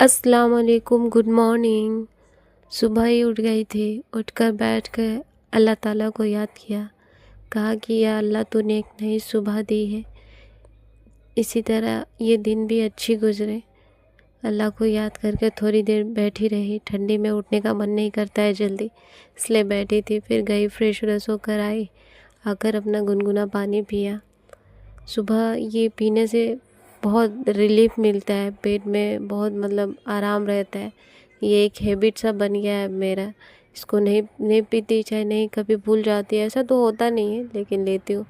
अस्सलाम वालेकुम, good morning. सुबह ही उठ गई थी। उठकर बैठ कर अल्लाह ताला को याद किया। कहा कि या अल्लाह तूने एक नई सुबह दी है, इसी तरह ये दिन भी अच्छी गुजरे। अल्लाह को याद करके थोड़ी देर बैठी रही। ठंडी में उठने का मन नहीं करता है जल्दी, इसलिए बैठी थी। फिर गई, फ्रेश व्रेश होकर आई, आकर अपना गुनगुना पानी पिया। सुबह ये पीने से बहुत रिलीफ मिलता है, पेट में बहुत मतलब आराम रहता है। ये एक हैबिट सा बन गया है मेरा। इसको नहीं नहीं पीती, चाहे नहीं कभी भूल जाती है, ऐसा तो होता नहीं है, लेकिन लेती हूँ।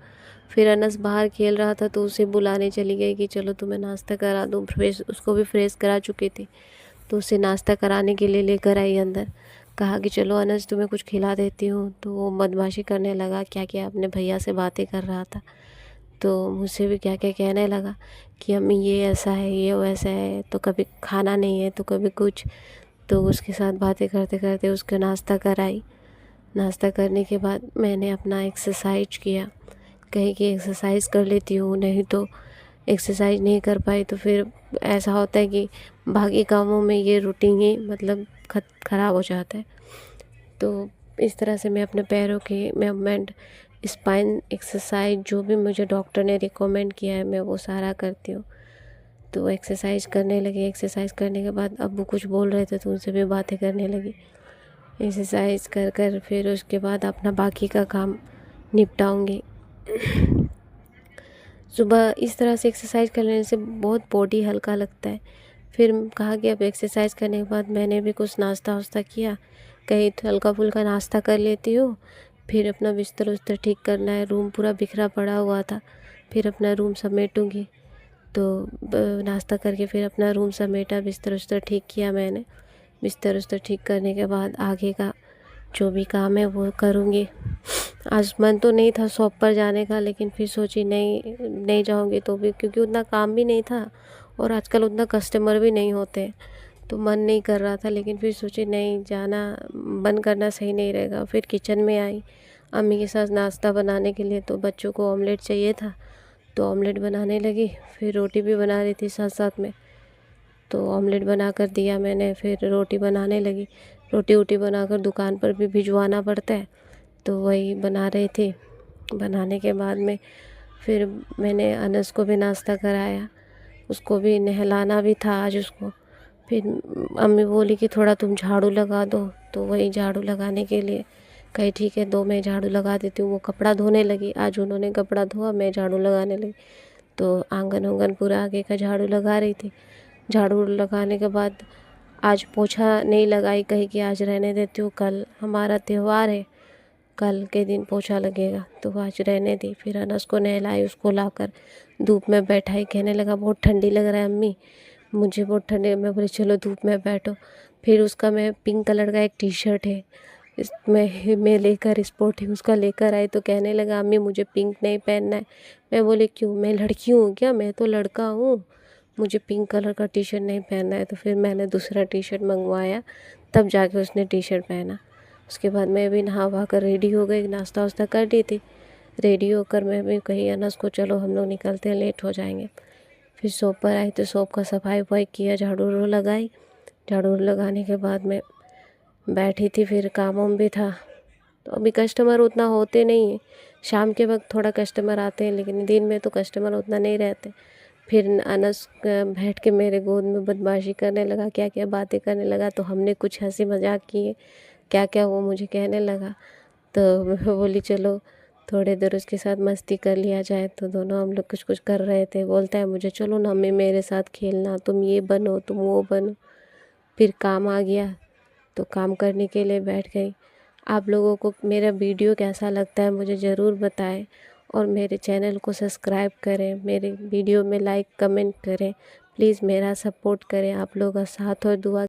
फिर अनस बाहर खेल रहा था तो उसे बुलाने चली गई कि चलो तुम्हें नाश्ता करा दूँ। फ्रेश, उसको भी फ्रेश करा चुकी थी, तो उसे नाश्ता कराने के लिए लेकर आई अंदर। कहा कि चलो अनस तुम्हें कुछ खिला देती हूँ। तो वो बदमाशी करने लगा, क्या क्या अपने भैया से बातें कर रहा था। तो मुझसे भी क्या क्या कहने लगा कि अम्मी ये ऐसा है, ये वैसा है, तो कभी खाना नहीं है तो कभी कुछ। तो उसके साथ बातें करते करते उसको नाश्ता कराई। नाश्ता करने के बाद मैंने अपना एक्सरसाइज किया। कहीं कि एक्सरसाइज कर लेती हूँ, नहीं तो एक्सरसाइज नहीं कर पाई तो फिर ऐसा होता है कि बाकी कामों में ये रूटीन ही मतलब ख़राब हो जाता है। तो इस तरह से मैं अपने पैरों की मूवमेंट, स्पाइन एक्सरसाइज, जो भी मुझे डॉक्टर ने रिकमेंड किया है मैं वो सारा करती हूँ। तो एक्सरसाइज करने लगी। एक्सरसाइज करने के बाद अब्बू कुछ बोल रहे थे तो उनसे भी बातें करने लगी। एक्सरसाइज कर कर फिर उसके बाद अपना बाकी का काम निपटाऊंगी। सुबह इस तरह से एक्सरसाइज करने से बहुत बॉडी हल्का लगता है। फिर कहा कि अब एक्सरसाइज करने के बाद मैंने भी कुछ नाश्ता वास्ता किया। कहीं तो हल्का फुल्का नाश्ता कर लेती हूँ। फिर अपना बिस्तर उस्तर ठीक करना है, रूम पूरा बिखरा पड़ा हुआ था, फिर अपना रूम समेटूँगी। तो नाश्ता करके फिर अपना रूम समेटा, बिस्तर उस्तर ठीक किया मैंने। बिस्तर उस्तर ठीक करने के बाद आगे का जो भी काम है वो करूँगी। आज मन तो नहीं था शॉप पर जाने का, लेकिन फिर सोची नहीं नहीं जाऊँगी तो भी, क्योंकि उतना काम भी नहीं था और आजकल उतना कस्टमर भी नहीं होते, तो मन नहीं कर रहा था। लेकिन फिर सोची नहीं जाना, बंद करना सही नहीं रहेगा। फिर किचन में आई अम्मी के साथ नाश्ता बनाने के लिए। तो बच्चों को ऑमलेट चाहिए था तो ऑमलेट बनाने लगी। फिर रोटी भी बना रही थी साथ साथ में, तो ऑमलेट बना कर दिया मैंने। फिर रोटी बनाने लगी। रोटी वोटी बनाकर दुकान पर भी भिजवाना पड़ता है, तो वही बना रही थी। बनाने के बाद में फिर मैंने अनस को भी नाश्ता कराया, उसको भी नहलाना भी था आज उसको। फिर अम्मी बोली कि थोड़ा तुम झाड़ू लगा दो, तो वही झाड़ू लगाने के लिए कही ठीक है दो, मैं झाड़ू लगा देती हूँ। वो कपड़ा धोने लगी, आज उन्होंने कपड़ा धोआ, मैं झाड़ू लगाने लगी। तो आंगन उंगन पूरा आगे का झाड़ू लगा रही थी। झाड़ू लगाने के बाद आज पोछा नहीं लगाई, कही कि आज रहने देती हूँ, कल हमारा त्यौहार है, कल के दिन पोछा लगेगा, तो आज रहने दी। फिर अनस को नहलाई, उसको लाकर धूप में बैठाई। कहने लगा बहुत ठंडी लग रहा है अम्मी, मुझे बहुत ठंडी। मैं बोली चलो धूप में बैठो। फिर उसका मैं पिंक कलर का एक टी शर्ट है इसमें मैं लेकर स्पोर्टिंग उसका लेकर आई, तो कहने लगा अम्मी मुझे पिंक नहीं पहनना है। मैं बोली क्यों, मैं लड़की हूँ क्या, मैं तो लड़का हूँ, मुझे पिंक कलर का टी शर्ट नहीं पहनना है। तो फिर मैंने दूसरा टी शर्ट मंगवाया, तब जाके उसने टी शर्ट पहना। उसके बाद मैं भी नहा वहा कर रेडी हो गई, नाश्ता वास्ता कर दी थी। रेडी होकर मैं भी कही अनस को चलो हम लोग निकलते हैं, लेट हो जाएंगे। फिर शॉप पर आई तो शॉप का सफाई वफाई किया, झाड़ू वाड़ू लगाई। झाड़ू लगाने के बाद मैं बैठी थी, फिर काम वाम भी था। तो अभी कस्टमर उतना होते नहीं हैं, शाम के वक्त थोड़ा कस्टमर आते हैं, लेकिन दिन में तो कस्टमर उतना नहीं रहते। फिर अनस बैठ के मेरे गोद में बदमाशी करने लगा, क्या क्या बातें करने लगा। तो हमने कुछ हंसी मजाक किए, क्या क्या वो मुझे कहने लगा। तो मैं बोली चलो थोड़ी देर उसके साथ मस्ती कर लिया जाए। तो दोनों हम लोग कुछ कुछ कर रहे थे। बोलता है मुझे चलो ना मम्मी मेरे साथ खेलना, तुम ये बनो तुम वो बनो। फिर काम आ गया तो काम करने के लिए बैठ गई। आप लोगों को मेरा वीडियो कैसा लगता है मुझे ज़रूर बताएं, और मेरे चैनल को सब्सक्राइब करें, मेरे वीडियो में लाइक कमेंट करें। प्लीज़ मेरा सपोर्ट करें, आप लोगों का साथ और दुआ